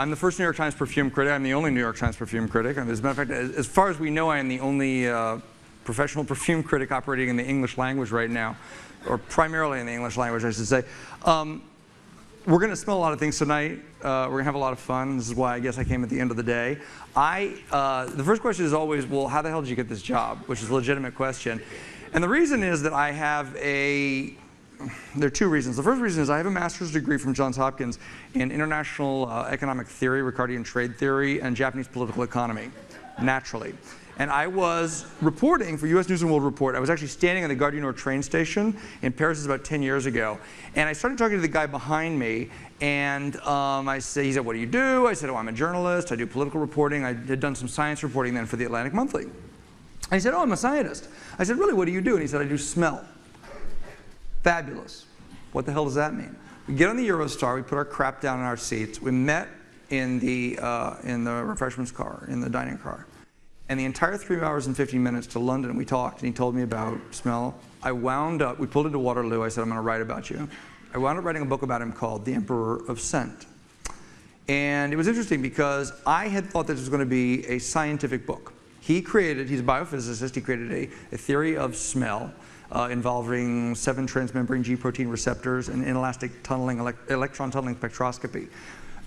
I'm the first New York Times perfume critic. I'm the only New York Times perfume critic. And as a matter of fact, as far as we know, I am the only professional perfume critic operating in the English language right now, or primarily in the English language, I should say. We're going to smell a lot of things tonight. We're going to have a lot of fun. This is why I guess I came at the end of the day. The first question is always, well, how the hell did you get this job? Which is a legitimate question. And the reason is that I have there are two reasons. The first reason is I have a master's degree from Johns Hopkins in international economic theory, Ricardian trade theory, and Japanese political economy, naturally. And I was reporting for U.S. News & World Report. I was actually standing at the Gare du Nord train station in Paris about 10 years ago. And I started talking to the guy behind me, and he said, what do you do? I said, oh, I'm a journalist. I do political reporting. I had done some science reporting then for the Atlantic Monthly. And he said, oh, I'm a scientist. I said, really, what do you do? And he said, I do smell. Fabulous. What the hell does that mean? We get on the Eurostar. We put our crap down in our seats. We met in the refreshments car, in the dining car. And the entire 3 hours and 15 minutes to London, we talked, and he told me about smell. I wound up, we pulled into Waterloo. I said, I'm going to write about you. I wound up writing a book about him called The Emperor of Scent. And it was interesting because I had thought this was going to be a scientific book. He's a biophysicist. He created a theory of smell involving 7 transmembrane G protein receptors and inelastic tunneling, electron tunneling spectroscopy.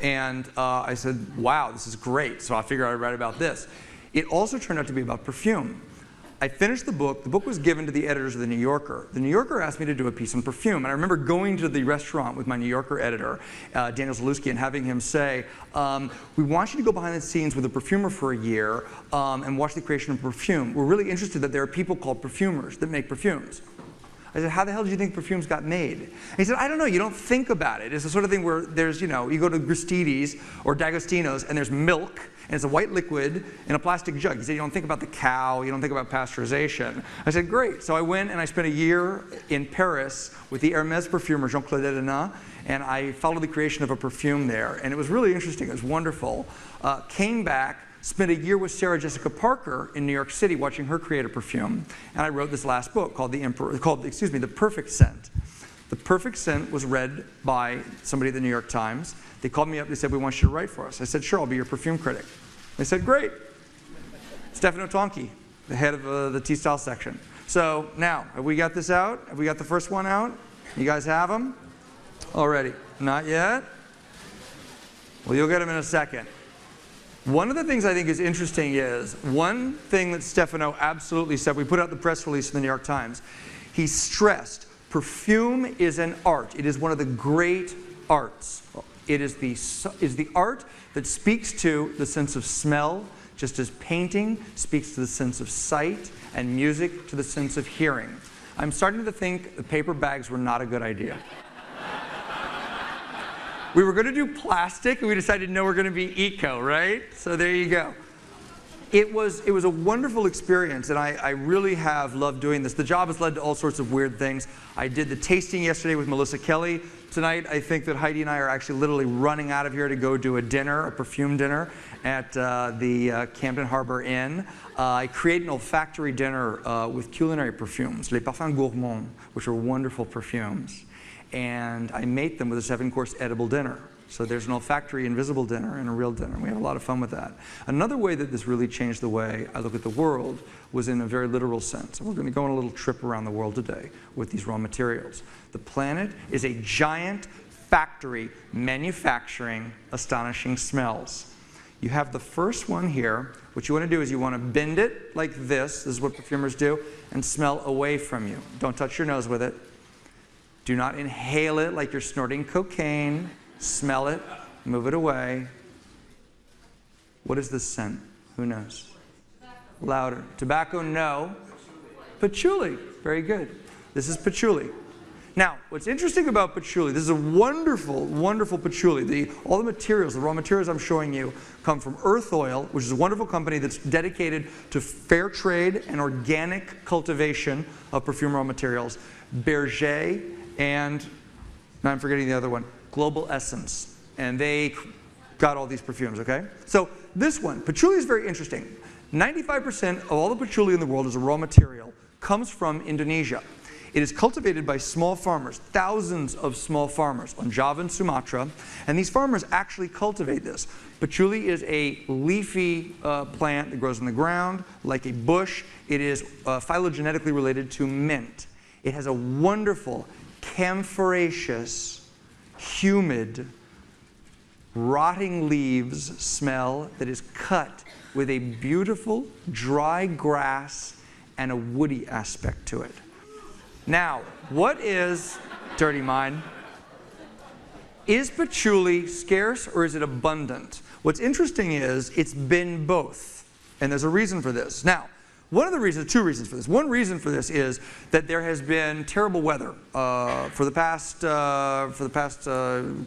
And I said, wow, this is great. So I figured I'd write about this. It also turned out to be about perfume. I finished the book. The book was given to the editors of The New Yorker. The New Yorker asked me to do a piece on perfume. And I remember going to the restaurant with my New Yorker editor, Daniel Zalewski, and having him say, we want you to go behind the scenes with a perfumer for a year and watch the creation of perfume. We're really interested that there are people called perfumers that make perfumes. I said, how the hell do you think perfumes got made? And he said, I don't know, you don't think about it. It's the sort of thing where there's, you go to Gristides or D'Agostino's and there's milk, and it's a white liquid in a plastic jug. He said, you don't think about the cow, you don't think about pasteurization. I said, great. So I went and I spent a year in Paris with the Hermès perfumer, Jean-Claude Dedenin, and I followed the creation of a perfume there. And it was really interesting, it was wonderful. Came back, spent a year with Sarah Jessica Parker in New York City watching her create a perfume. And I wrote this last book called The Perfect Scent. The Perfect Scent was read by somebody at the New York Times. They called me up, they said, we want you to write for us. I said, sure, I'll be your perfume critic. They said, great. Stefano Tonchi, the head of the T-Style section. So now, have we got this out? Have we got the first one out? You guys have them? Already? Not yet? Well, you'll get them in a second. One of the things I think is interesting is, one thing that Stefano absolutely said, we put out the press release in the New York Times, he stressed, perfume is an art. It is one of the great arts. It is the art that speaks to the sense of smell, just as painting speaks to the sense of sight, and music to the sense of hearing. I'm starting to think the paper bags were not a good idea. We were going to do plastic, and we decided, no, we're going to be eco, right? So there you go. It was a wonderful experience, and I really have loved doing this. The job has led to all sorts of weird things. I did the tasting yesterday with Melissa Kelly. Tonight, I think that Heidi and I are actually literally running out of here to go do a dinner, a perfume dinner, at the Camden Harbor Inn. I create an olfactory dinner with culinary perfumes, les parfums gourmands, which are wonderful perfumes. And I mate them with a 7-course edible dinner. So there's an olfactory invisible dinner and a real dinner. We have a lot of fun with that. Another way that this really changed the way I look at the world was in a very literal sense. And we're going to go on a little trip around the world today with these raw materials. The planet is a giant factory manufacturing astonishing smells. You have the first one here. What you want to do is you want to bend it like this. This is what perfumers do. And smell away from you. Don't touch your nose with it. Do not inhale it like you're snorting cocaine. Smell it, move it away. What is this scent? Who knows? Louder. Tobacco, no. Patchouli, very good. This is patchouli. Now, what's interesting about patchouli, this is a wonderful, wonderful patchouli. All the materials, the raw materials I'm showing you, come from Earth Oil, which is a wonderful company that's dedicated to fair trade and organic cultivation of perfume raw materials. Berger and, now I'm forgetting the other one, Global Essence, and they got all these perfumes, okay? So this one, patchouli is very interesting. 95% of all the patchouli in the world as a raw material comes from Indonesia. It is cultivated by small farmers, thousands of small farmers on Java and Sumatra, and these farmers actually cultivate this. Patchouli is a leafy plant that grows in the ground like a bush. It is phylogenetically related to mint. It has a wonderful, camphoraceous, humid, rotting leaves smell that is cut with a beautiful, dry grass and a woody aspect to it. Now, what is, dirty mind, is patchouli scarce or is it abundant? What's interesting is it's been both, and there's a reason for this. Now, one of the reasons, two reasons for this. One reason for this is that there has been terrible weather for the past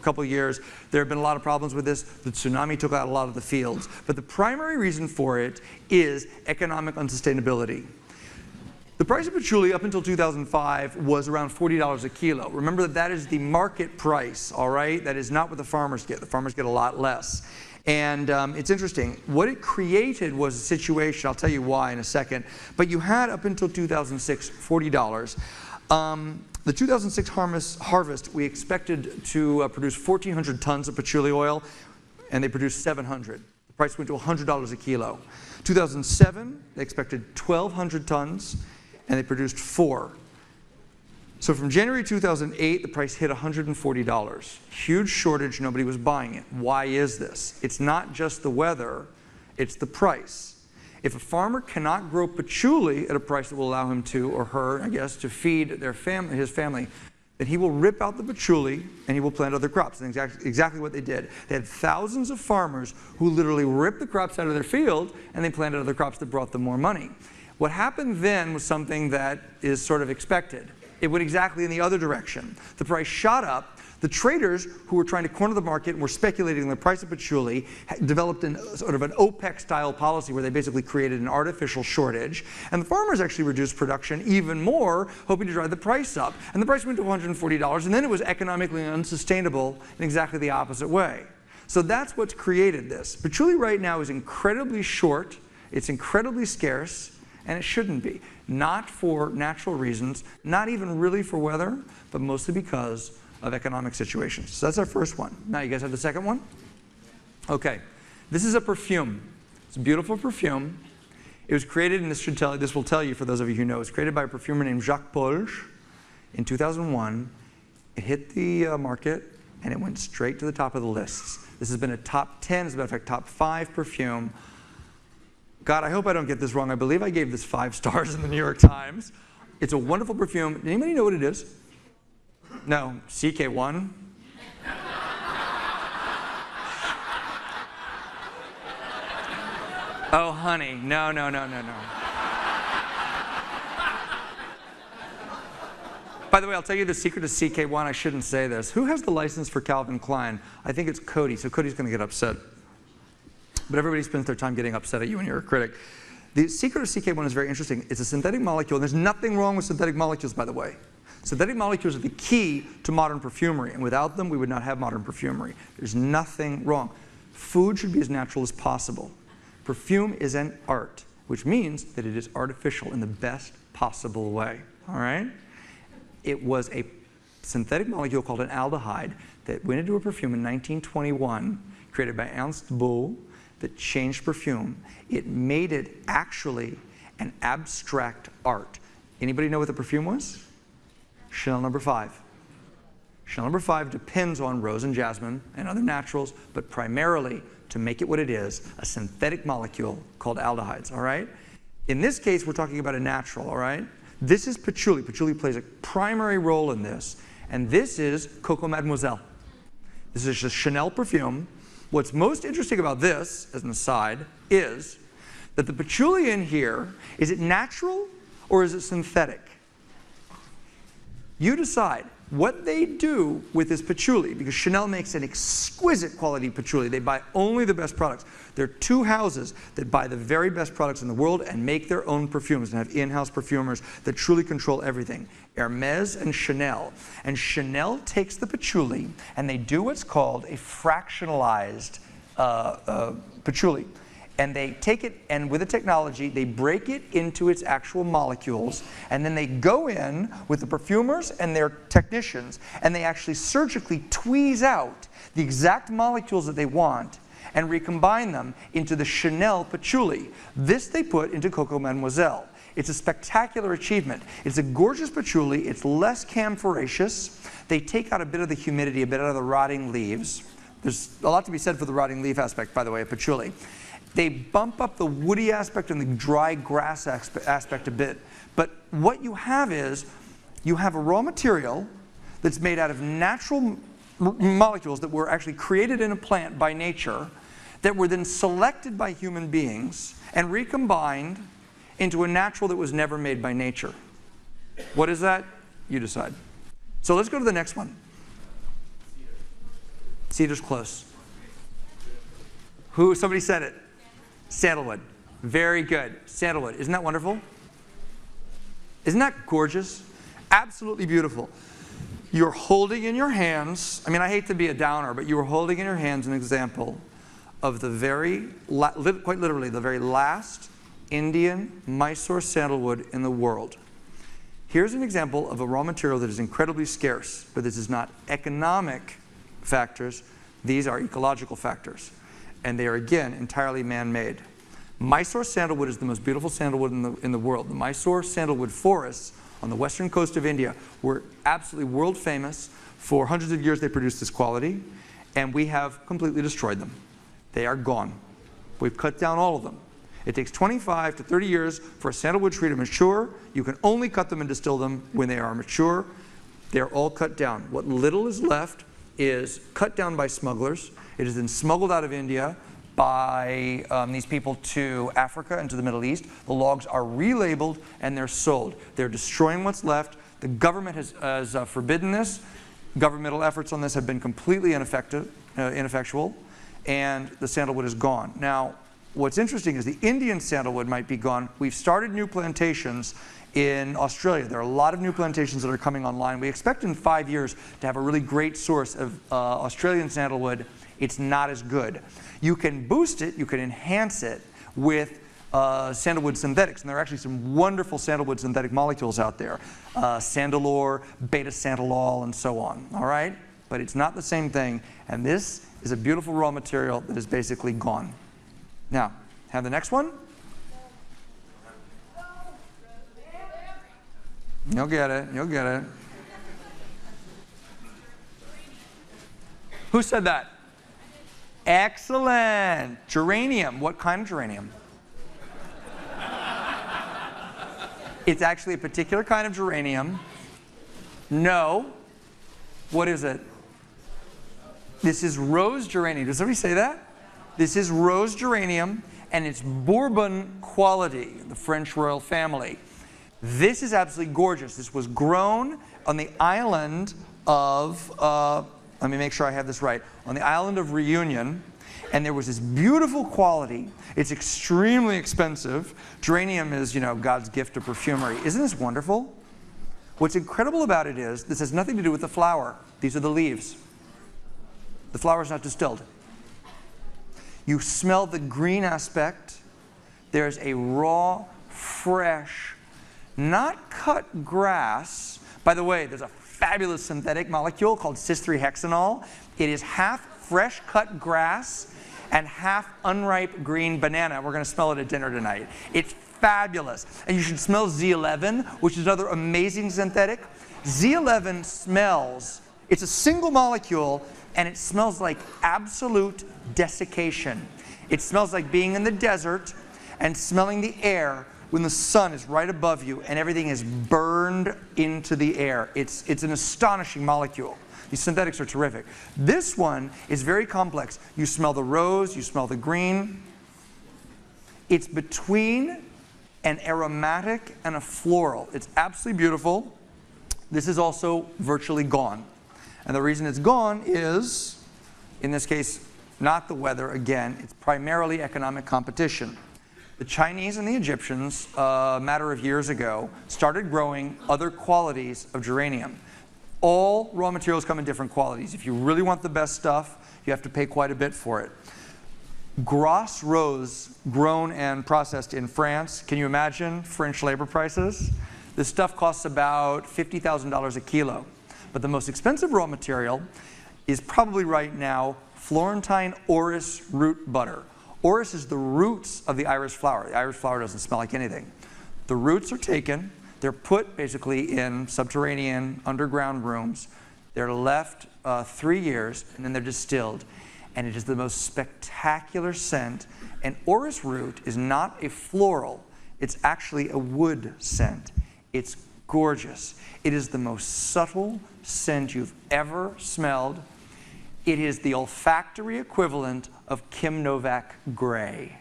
couple of years. There have been a lot of problems with this. The tsunami took out a lot of the fields. But the primary reason for it is economic unsustainability. The price of patchouli up until 2005 was around $40 a kilo. Remember that is the market price, all right? That is not what the farmers get. The farmers get a lot less. And it's interesting. What it created was a situation, I'll tell you why in a second, but you had up until 2006, $40. The 2006 harvest, we expected to produce 1,400 tons of patchouli oil, and they produced 700. The price went to $100 a kilo. 2007, they expected 1,200 tons, and they produced 4. So from January 2008, the price hit $140. Huge shortage, nobody was buying it. Why is this? It's not just the weather, it's the price. If a farmer cannot grow patchouli at a price that will allow him to, or her, I guess, to feed their family, his family, then he will rip out the patchouli and he will plant other crops. And exactly what they did. They had thousands of farmers who literally ripped the crops out of their field and they planted other crops that brought them more money. What happened then was something that is sort of expected. It went exactly in the other direction. The price shot up. The traders who were trying to corner the market and were speculating on the price of patchouli developed sort of an OPEC-style policy where they basically created an artificial shortage. And the farmers actually reduced production even more, hoping to drive the price up. And the price went to $140, and then it was economically unsustainable in exactly the opposite way. So that's what's created this. Patchouli right now is incredibly short. It's incredibly scarce. And it shouldn't be. Not for natural reasons, not even really for weather, but mostly because of economic situations. So that's our first one. Now you guys have the second one? Okay. This is a perfume. It's a beautiful perfume. It was created, and this will tell you for those of you who know, it was created by a perfumer named Jacques Polge in 2001. It hit the market, and it went straight to the top of the lists. This has been a top 10, as a matter of fact, top 5 perfume. God, I hope I don't get this wrong. I believe I gave this 5 stars in the New York Times. It's a wonderful perfume. Does anybody know what it is? No. CK1? Oh, honey. No, no, no, no, no. By the way, I'll tell you the secret of CK1. I shouldn't say this. Who has the license for Calvin Klein? I think it's Cody, so Cody's going to get upset. But everybody spends their time getting upset at you when you're a critic. The secret of CK1 is very interesting. It's a synthetic molecule, and there's nothing wrong with synthetic molecules, by the way. Synthetic molecules are the key to modern perfumery, and without them, we would not have modern perfumery. There's nothing wrong. Food should be as natural as possible. Perfume is an art, which means that it is artificial in the best possible way, all right? It was a synthetic molecule called an aldehyde that went into a perfume in 1921, created by Ernst Bull, that changed perfume. It made it actually an abstract art. Anybody know what the perfume was? Chanel No. 5. Chanel No. 5 depends on rose and jasmine and other naturals, but primarily to make it what it is, a synthetic molecule called aldehydes, all right? In this case, we're talking about a natural, all right? This is patchouli. Patchouli plays a primary role in this, and this is Coco Mademoiselle. This is a Chanel perfume. What's most interesting about this, as an aside, is that the patchouli in here, is it natural or is it synthetic? You decide what they do with this patchouli, because Chanel makes an exquisite quality patchouli. They buy only the best products. There are 2 houses that buy the very best products in the world and make their own perfumes and have in-house perfumers that truly control everything. Hermes and Chanel. And Chanel takes the patchouli and they do what's called a fractionalized patchouli. And they take it, and with the technology, they break it into its actual molecules, and then they go in with the perfumers and their technicians, and they actually surgically tweeze out the exact molecules that they want and recombine them into the Chanel patchouli. This they put into Coco Mademoiselle. It's a spectacular achievement. It's a gorgeous patchouli. It's less camphoraceous. They take out a bit of the humidity, a bit out of the rotting leaves. There's a lot to be said for the rotting leaf aspect, by the way, of patchouli. They bump up the woody aspect and the dry grass aspect a bit. But what you have is, you have a raw material that's made out of natural molecules that were actually created in a plant by nature, that were then selected by human beings and recombined into a natural that was never made by nature. What is that? You decide. So let's go to the next one. Cedar's close. Somebody said it. Sandalwood. Very good. Sandalwood. Isn't that wonderful? Isn't that gorgeous? Absolutely beautiful. You're holding in your hands, I mean, I hate to be a downer, but you are holding in your hands an example of the quite literally, the very last Indian Mysore sandalwood in the world. Here's an example of a raw material that is incredibly scarce, but this is not economic factors, these are ecological factors. And they are, again, entirely man-made. Mysore sandalwood is the most beautiful sandalwood in the world. The Mysore sandalwood forests on the western coast of India were absolutely world famous. For hundreds of years they produced this quality, and we have completely destroyed them. They are gone. We've cut down all of them. It takes 25 to 30 years for a sandalwood tree to mature. You can only cut them and distill them when they are mature. They're all cut down. What little is left is cut down by smugglers. It is then smuggled out of India by these people to Africa and to the Middle East. The logs are relabeled and they're sold. They're destroying what's left. The government has forbidden this. Governmental efforts on this have been completely ineffectual, and the sandalwood is gone. Now, what's interesting is the Indian sandalwood might be gone. We've started new plantations in Australia. There are a lot of new plantations that are coming online. We expect in 5 years to have a really great source of Australian sandalwood. It's not as good. You can boost it, you can enhance it with sandalwood synthetics, and there are actually some wonderful sandalwood synthetic molecules out there. Sandalore, beta-santalol, and so on, all right? But it's not the same thing, and this is a beautiful raw material that is basically gone. Now, have the next one? You'll get it, you'll get it. Who said that? Excellent. Geranium. What kind of geranium? It's actually a particular kind of geranium. No. What is it? This is rose geranium. Does somebody say that? This is rose geranium, and it's Bourbon quality, the French royal family. This is absolutely gorgeous. This was grown on the island of, let me make sure I have this right, on the island of Reunion, and there was this beautiful quality. It's extremely expensive. Geranium is, you know, God's gift to perfumery. Isn't this wonderful? What's incredible about it is, this has nothing to do with the flower. These are the leaves. The flower is not distilled. You smell the green aspect. There's a raw, fresh, not cut grass. By the way, there's a fabulous synthetic molecule called cis-3-hexanol. It is half fresh cut grass and half unripe green banana. We're going to smell it at dinner tonight. It's fabulous. And you should smell Z11, which is another amazing synthetic. Z11 smells, it's a single molecule, and it smells like absolute desiccation. It smells like being in the desert and smelling the air when the sun is right above you and everything is burned into the air. It's an astonishing molecule. These synthetics are terrific. This one is very complex. You smell the rose, you smell the green. It's between an aromatic and a floral. It's absolutely beautiful. This is also virtually gone. And the reason it's gone is, in this case, not the weather again, it's primarily economic competition. The Chinese and the Egyptians, a matter of years ago, started growing other qualities of geranium. All raw materials come in different qualities. If you really want the best stuff, you have to pay quite a bit for it. Gros rose grown and processed in France. Can you imagine French labor prices? This stuff costs about $50,000 a kilo. But the most expensive raw material is probably right now Florentine orris root butter. Orris is the roots of the iris flower. The iris flower doesn't smell like anything. The roots are taken, they're put basically in subterranean underground rooms. They're left 3 years, and then they're distilled. And it is the most spectacular scent. And orris root is not a floral, it's actually a wood scent. It's gorgeous. It is the most subtle scent you've ever smelled. It is the olfactory equivalent of Kim Novak gray.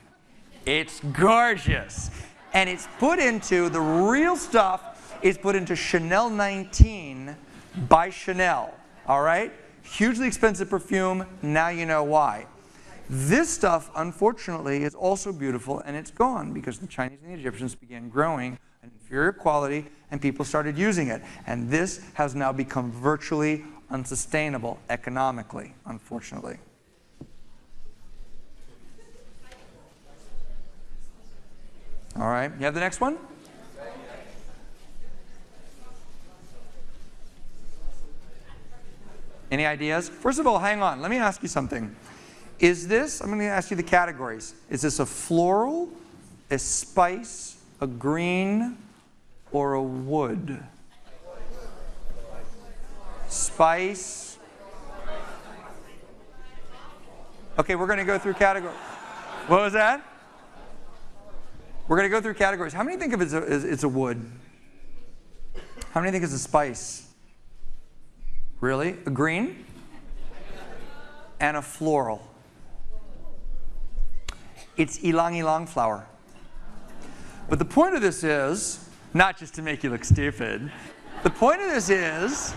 It's gorgeous. And it's put into, the real stuff is put into Chanel 19 by Chanel, all right? Hugely expensive perfume, now you know why. This stuff, unfortunately, is also beautiful, and it's gone because the Chinese and the Egyptians began growing an inferior quality, and people started using it. And this has now become virtually unsustainable economically, unfortunately. All right, you have the next one? Any ideas? First of all, hang on. Let me ask you something. Is this, I'm going to ask you the categories. Is this a floral, a spice, a green, or a wood? Spice. Okay, we're going to go through categories. What was that? We're going to go through categories. How many think of it as it's a wood? How many think it's a spice? Really? A green? And a floral. It's ylang ylang flower. But the point of this is, not just to make you look stupid, the point of this is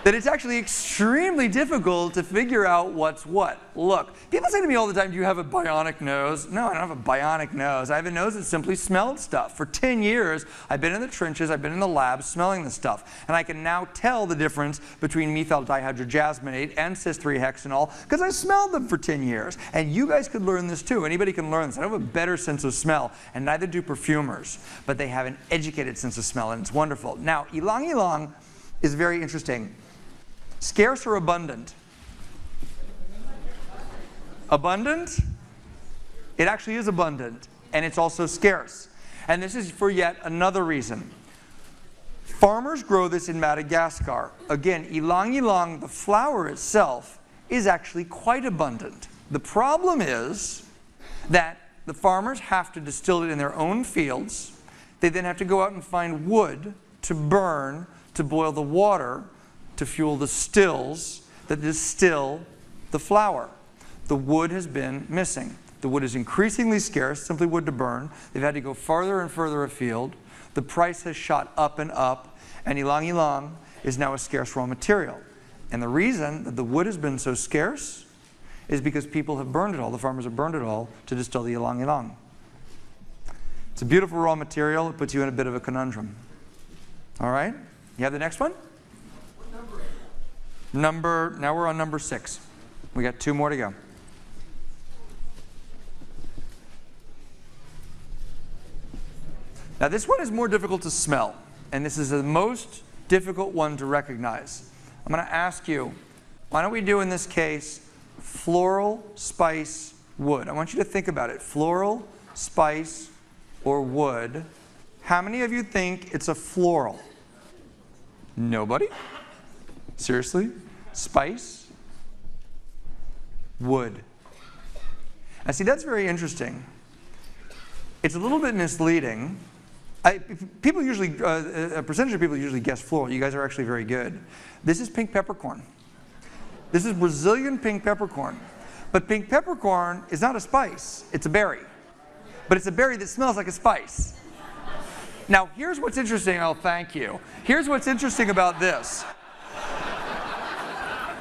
that it's actually extremely difficult to figure out what's what. Look, people say to me all the time, do you have a bionic nose? No, I don't have a bionic nose. I have a nose that simply smelled stuff. For 10 years, I've been in the trenches, I've been in the lab smelling this stuff. And I can now tell the difference between methyl dihydrojasmonate and cis-3-hexanol because I smelled them for 10 years. And you guys could learn this too. Anybody can learn this. I have a better sense of smell, and neither do perfumers. But they have an educated sense of smell, and it's wonderful. Now, ylang ylang is very interesting. Scarce or abundant? Abundant? It actually is abundant, and it's also scarce. And this is for yet another reason. Farmers grow this in Madagascar. Again, ylang ylang, the flower itself, is actually quite abundant. The problem is that the farmers have to distill it in their own fields. They then have to go out and find wood to burn, to boil the water, to fuel the stills that distill the flower. The wood has been missing. The wood is increasingly scarce, simply wood to burn. They've had to go farther and further afield. The price has shot up, and ylang ylang is now a scarce raw material. And the reason that the wood has been so scarce is because people have burned it all, the farmers have burned it all to distill the ylang ylang. It's a beautiful raw material. It puts you in a bit of a conundrum. All right? You have the next one? Now we're on number 6. We got 2 more to go. Now this one is more difficult to smell, and this is the most difficult one to recognize. I'm going to ask you, why don't we do in this case floral, spice, wood? I want you to think about it. Floral, spice, or wood. How many of you think it's a floral? Nobody? Seriously? Spice? Wood. Now see, that's very interesting. It's a little bit misleading. People usually, a percentage of people usually guess floral. You guys are actually very good. This is pink peppercorn. This is Brazilian pink peppercorn. But pink peppercorn is not a spice, it's a berry. But it's a berry that smells like a spice. Now here's what's interesting, oh thank you. Here's what's interesting about this.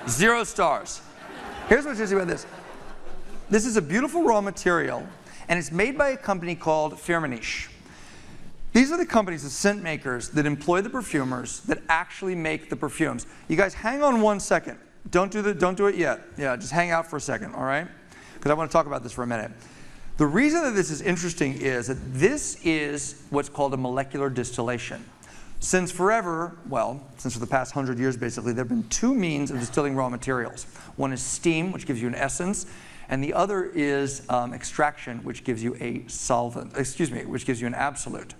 0 stars. Here's what's interesting about this. This is a beautiful raw material, and it's made by a company called Firmenich. These are the companies, the scent makers, that employ the perfumers that actually make the perfumes. You guys hang on 1 second. Don't do it yet. Yeah, just hang out for a second, all right? because I want to talk about this for a minute. The reason that this is interesting is that this is what's called a molecular distillation. Since forever, well, since for the past 100 years basically, there have been two means of distilling raw materials. One is steam, which gives you an essence, and the other is extraction, which gives you a solvent, which gives you an absolute.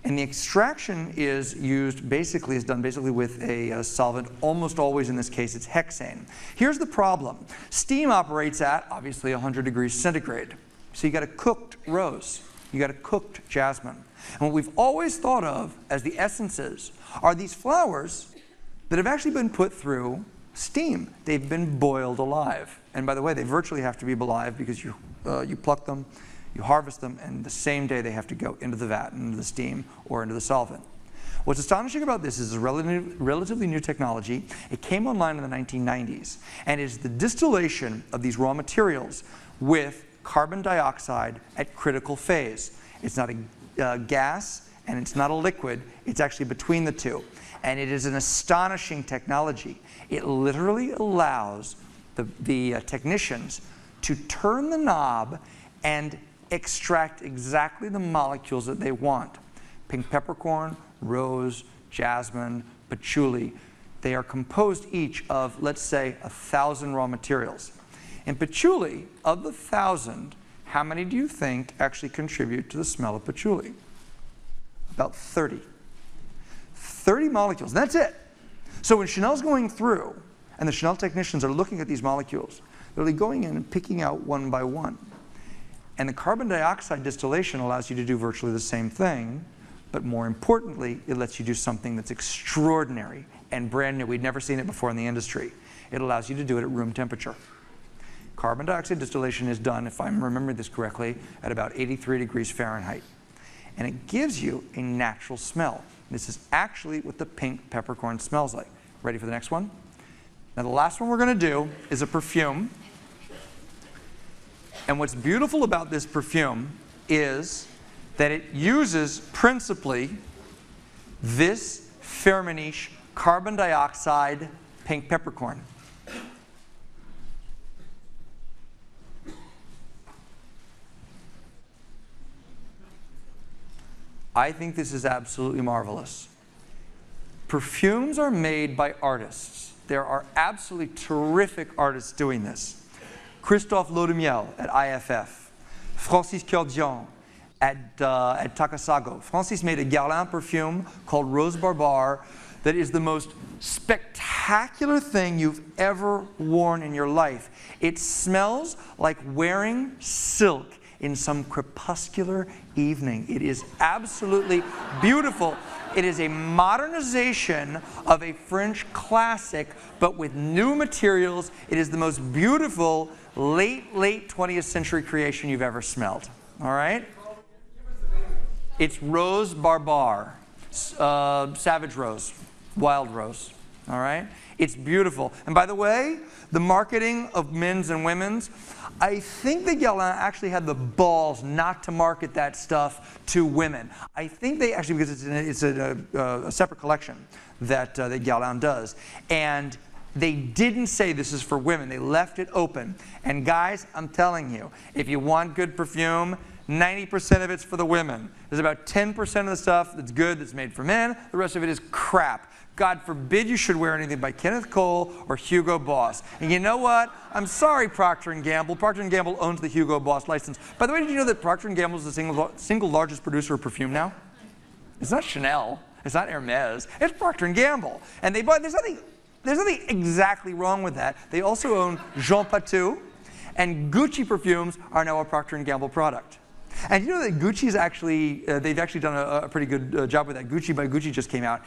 And the extraction is done with a solvent, almost always in this case it's hexane. Here's the problem. Steam operates at, obviously, 100 degrees centigrade. So you got a cooked rose, you got a cooked jasmine. And what we've always thought of as the essences are these flowers that have actually been put through steam. They've been boiled alive. And by the way, they virtually have to be alive because you pluck them, you harvest them, and the same day they have to go into the vat, into the steam, or into the solvent. What's astonishing about this is a relatively new technology. It came online in the 1990s, and is the distillation of these raw materials with carbon dioxide at critical phase. It's not a gas, and it's not a liquid. It's actually between the two. And it is an astonishing technology. It literally allows the technicians to turn the knob and extract exactly the molecules that they want. Pink peppercorn, rose, jasmine, patchouli. They are composed each of, let's say, 1,000 raw materials. In patchouli, of the 1,000, how many do you think actually contribute to the smell of patchouli? About 30. 30 molecules, and that's it. So when Chanel's going through, and the Chanel technicians are looking at these molecules, they're really going in and picking out one by one. And the carbon dioxide distillation allows you to do virtually the same thing, but more importantly, it lets you do something that's extraordinary and brand new. We'd never seen it before in the industry. It allows you to do it at room temperature. Carbon dioxide distillation is done, if I'm remembering this correctly, at about 83 degrees Fahrenheit. And it gives you a natural smell. This is actually what the pink peppercorn smells like. Ready for the next one? Now the last one we're going to do is a perfume. And what's beautiful about this perfume is that it uses principally this Firmenich carbon dioxide pink peppercorn. I think this is absolutely marvelous. Perfumes are made by artists. There are absolutely terrific artists doing this. Christophe Laudumiel at IFF, Francis Curdian at Takasago. Francis made a Guerlain perfume called Rose Barbare that is the most spectacular thing you've ever worn in your life. It smells like wearing silk in some crepuscular evening. It is absolutely beautiful. It is a modernization of a French classic, but with new materials. It is the most beautiful late 20th century creation you've ever smelled. All right? It's Rose Barbare, Savage Rose, Wild Rose. All right? It's beautiful. And by the way, the marketing of men's and women's, I think that Guerlain actually had the balls not to market that stuff to women. I think they actually, because it's a separate collection that Guerlain does. And they didn't say this is for women. They left it open. And guys, I'm telling you, if you want good perfume, 90% of it's for the women. There's about 10% of the stuff that's good that's made for men. The rest of it is crap. God forbid you should wear anything by Kenneth Cole or Hugo Boss. And you know what? I'm sorry, Procter & Gamble. Procter & Gamble owns the Hugo Boss license. By the way, did you know that Procter & Gamble is the single largest producer of perfume now? It's not Chanel. It's not Hermes. It's Procter & Gamble. And they bought, there's nothing exactly wrong with that. They also own Jean Patou, and Gucci perfumes are now a Procter & Gamble product. And you know that Gucci's actually, they've actually done a pretty good job with that. Gucci by Gucci just came out.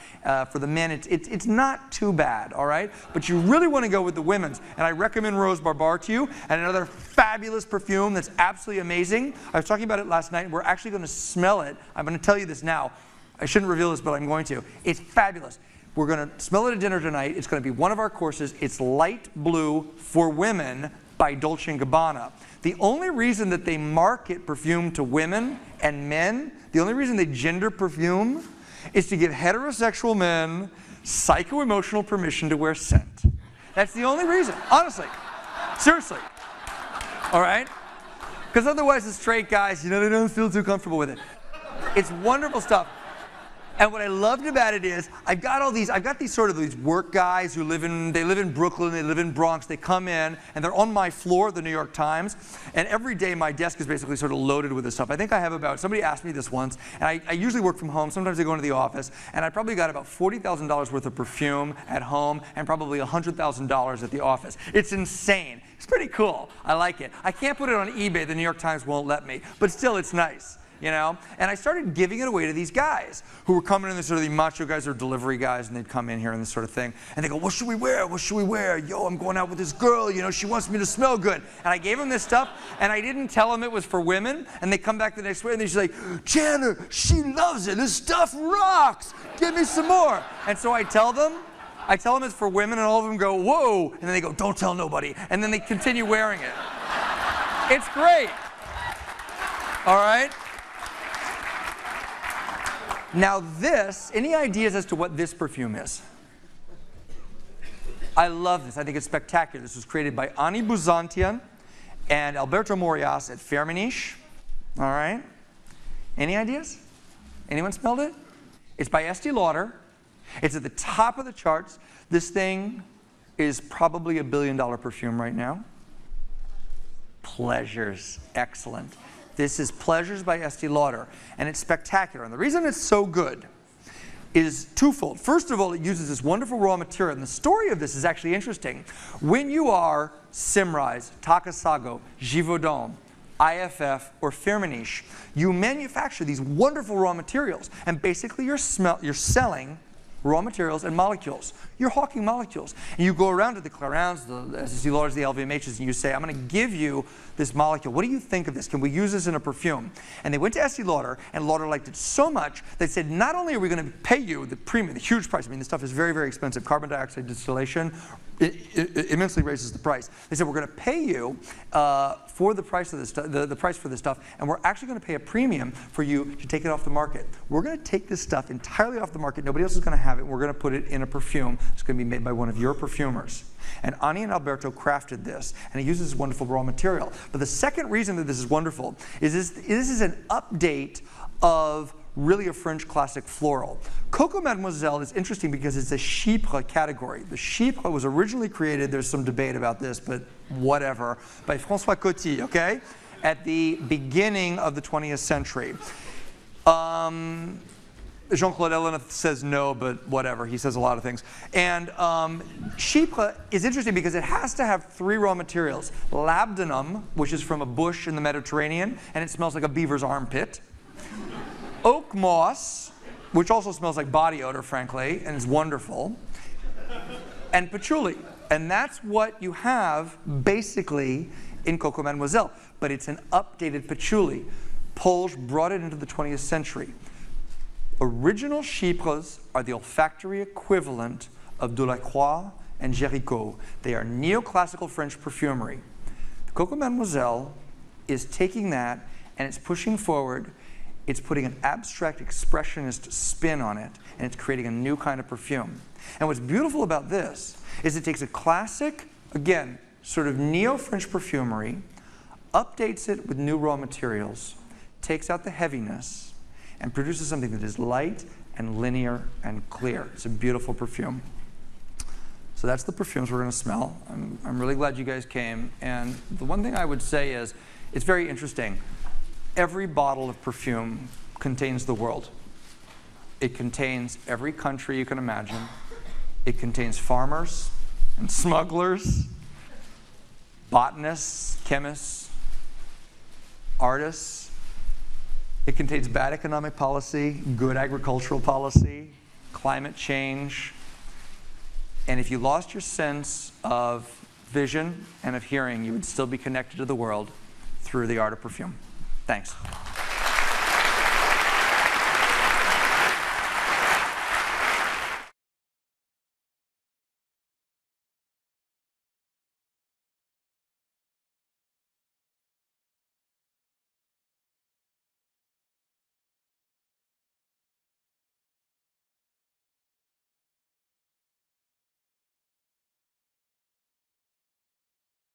For the men, it's not too bad, all right? But you really want to go with the women's. And I recommend Rose Barbare to you. And another fabulous perfume that's absolutely amazing. I was talking about it last night. We're actually going to smell it. I'm going to tell you this now. I shouldn't reveal this, but I'm going to. It's fabulous. We're going to smell it at dinner tonight. It's going to be one of our courses. It's Light Blue for Women by Dolce & Gabbana. The only reason that they market perfume to women and men, the only reason they gender perfume, is to give heterosexual men psycho-emotional permission to wear scent. That's the only reason, honestly. Seriously. All right? Because otherwise the straight guys, they don't feel too comfortable with it. It's wonderful stuff. And what I loved about it is I've got these sort of these work guys who live in Brooklyn, they live in Bronx, they come in and they're on my floor at the New York Times, and every day my desk is basically sort of loaded with this stuff. I think I have somebody asked me this once, and I usually work from home, sometimes I go into the office, and I probably got about $40,000 worth of perfume at home and probably $100,000 at the office. It's insane. It's pretty cool. I like it. I can't put it on eBay, the New York Times won't let me, but still it's nice. And I started giving it away to these guys who were coming in, the sort of the macho guys or delivery guys, and they'd come in here and this sort of thing, and they go, what should we wear? What should we wear? Yo, I'm going out with this girl, she wants me to smell good. And I gave them this stuff, and I didn't tell them it was for women, and they come back the next week, and she's like, Chandler, she loves it. This stuff rocks. Give me some more. And so I tell them it's for women, and all of them go, whoa, and then they go, don't tell nobody, and then they continue wearing it. It's great. All right? Now any ideas as to what this perfume is? I love this. I think it's spectacular. This was created by Ani Buzantian and Alberto Morias at Firmenich. All right? Any ideas? Anyone smelled it? It's by Estee Lauder. It's at the top of the charts. This thing is probably $1 billion perfume right now. Pleasures. Excellent. This is Pleasures by Estee Lauder, and it's spectacular. And the reason it's so good is twofold. First of all, it uses this wonderful raw material, and the story of this is actually interesting. When you are Symrise, Takasago, Givaudan, IFF, or Firmenich, you manufacture these wonderful raw materials, and basically you're selling raw materials and molecules. You're hawking molecules. And you go around to the Clarins, the Estee Lauders, the LVMHs, and you say, I'm going to give you this molecule. What do you think of this? Can we use this in a perfume? And they went to Estee Lauder, and Lauder liked it so much, they said, not only are we going to pay you the premium, the huge price, I mean, this stuff is very, very expensive. Carbon dioxide distillation, it immensely raises the price. They said, we're going to pay you for the price of this the price for this stuff, and we're actually going to pay a premium for you to take it off the market. We're going to take this stuff entirely off the market. Nobody else is going to have it. We're going to put it in a perfume. It's going to be made by one of your perfumers. And Ani and Alberto crafted this, and it uses this wonderful raw material. But the second reason that this is wonderful is this is an update of really a French classic floral. Coco Mademoiselle is interesting because it's a Chypre category. The Chypre was originally created, there's some debate about this, but whatever, by François Coty, okay? At the beginning of the 20th century. Jean-Claude Ellen says no, but whatever. He says a lot of things. And Chypre is interesting because it has to have 3 raw materials. Labdanum, which is from a bush in the Mediterranean, and it smells like a beaver's armpit. Oak moss, which also smells like body odor, frankly, and is wonderful. And patchouli. And that's what you have, basically, in Coco Mademoiselle. But it's an updated patchouli. Poles brought it into the 20th century. Original Chypres are the olfactory equivalent of Delacroix and Géricault. They are neoclassical French perfumery. Coco Mademoiselle is taking that and it's pushing forward. It's putting an abstract expressionist spin on it, and it's creating a new kind of perfume. And what's beautiful about this is it takes a classic, again, sort of neo-French perfumery, updates it with new raw materials, takes out the heaviness, and produces something that is light and linear and clear. It's a beautiful perfume. So that's the perfumes we're going to smell. I'm really glad you guys came. And the one thing I would say is, it's very interesting. Every bottle of perfume contains the world. It contains every country you can imagine. It contains farmers and smugglers, botanists, chemists, artists. It contains bad economic policy, good agricultural policy, climate change. And if you lost your sense of vision and of hearing, you would still be connected to the world through the art of perfume. Thanks.